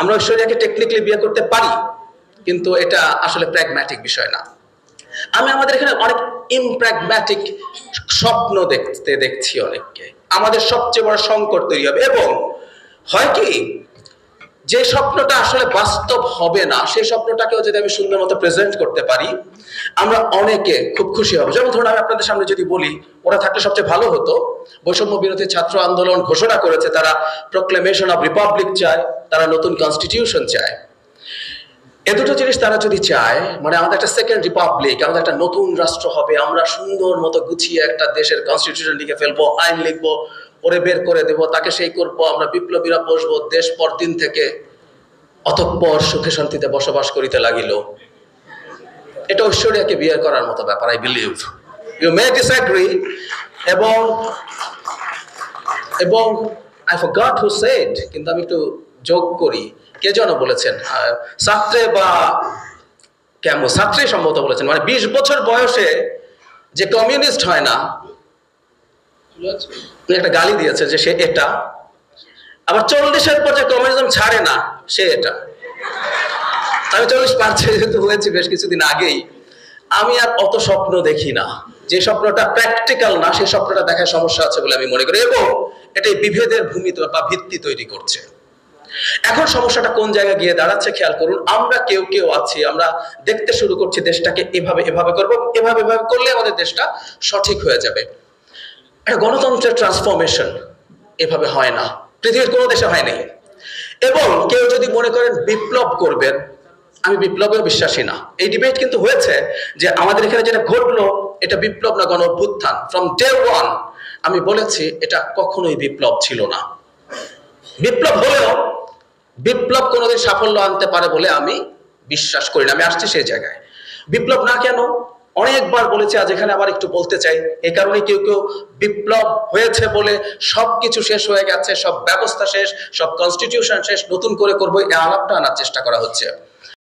আমরা ঐশ্বরিয়াকে টেকনিক্যালি বিয়ে করতে পারি, কিন্তু এটা আসলে প্র্যাগম্যাটিক বিষয় না। আমি আমাদের এখানে অনেক ইমপ্র্যাগম্যাটিক স্বপ্ন দেখছি অনেককে। আমাদের সবচেয়ে বড় সংকট তৈরি হবে, এবং হয় কি, যে স্বপ্নটা আসলে বাস্তব হবে না সেই স্বপ্নটাকেও যদি আমি সুন্দর মতো প্রেজেন্ট করতে পারি, আমরা অনেকে খুব খুশি হব। যেমন ধরুন, আমি আপনাদের সামনে যদি বলি, ওরা থাকলে সবচেয়ে ভালো হতো, বৈষম্য বিরোধী ছাত্র আন্দোলন ঘোষণা করেছে তারা প্রোক্লেমেশন অফ রিপাবলিক চায়, তারা নতুন কনস্টিটিউশন চায়। এ দুটো জিনিস তারা যদি চায়, মানে আমাদের একটা সেকেন্ড রিপাবলিক, আমাদের একটা নতুন রাষ্ট্র হবে, আমরা সুন্দর মতো গুছিয়ে একটা দেশের কনস্টিটিউশন লিখে ফেলবো, আইন লিখবো, পরে বের করে দেব, তাকে সেই করবো, আমরা বিপ্লবীরা বসবো, দেশ পরদিন থেকে অতঃপর সুখে শান্তিতে বসবাস করিতে লাগিল। এটা ঐশ্বরিয়াকে বিয়ে করার মতো ব্যাপার, I believe. You may disagree, এবং এবং আই ফরগট হু সেড, কিন্তু আমি একটু যোগ করি, কে যেন বলেছেন, ছাত্রে বা কেমন ছাত্রী সম্ভবত বলেছেন, মানে 20 বছর বয়সে যে কমিউনিস্ট হয় না, একটা গালি দিয়েছে যে সে এটা, আবার 40-এর পর যে কমিউনিজম ছাড়ে না সে এটা। আমি 40 পার যেহেতু হয়েছি বেশ কিছুদিন আগেই, আমি আর অত স্বপ্ন দেখি না। যে স্বপ্নটা প্র্যাকটিক্যাল না সেই স্বপ্নটা দেখার সমস্যা আছে বলে আমি মনে করি, এবং এটাই বিভেদের ভূমি বা ভিত্তি তৈরি করছে। এখন সমস্যাটা কোন জায়গায় গিয়ে দাঁড়াচ্ছে খেয়াল করুন। আমরা কেউ কেউ আছি, আমরা দেখতে শুরু করছি দেশটাকে এভাবে এভাবে করবো, এভাবে এভাবে করলে আমাদের দেশটা সঠিক হয়ে যাবে। একটা গণতন্ত্রের ট্রান্সফরমেশন এভাবে হয় না, পৃথিবীর কোনো দেশে হয়নি। এবং কেউ যদি মনে করেন বিপ্লব করবেন, আমি বিপ্লবেও বিশ্বাসী না। এই ডিবেট কিন্তু হয়েছে যে আমাদের এখানে যেটা ঘটলো এটা বিপ্লব না গণ অভ্যুত্থান। ফ্রম ডে ওয়ান আমি বলেছি এটা কখনোই বিপ্লব ছিল না। বিপ্লব হলেও বিপ্লব কোনোদিন সাফল্য আনতে পারে বলে আমি বিশ্বাস করি না। আমি আসছি সেই জায়গায়। বিপ্লব না কেন অনেকবার বলেছি, আজ এখানে আবার একটু বলতে চাই। এই কারণে কেউ কেউ বিপ্লব হয়েছে বলে সবকিছু শেষ হয়ে গেছে, সব ব্যবস্থা শেষ, সব কনস্টিটিউশন শেষ, নতুন করে করবো, এই আলাপটা আনার চেষ্টা করা হচ্ছে।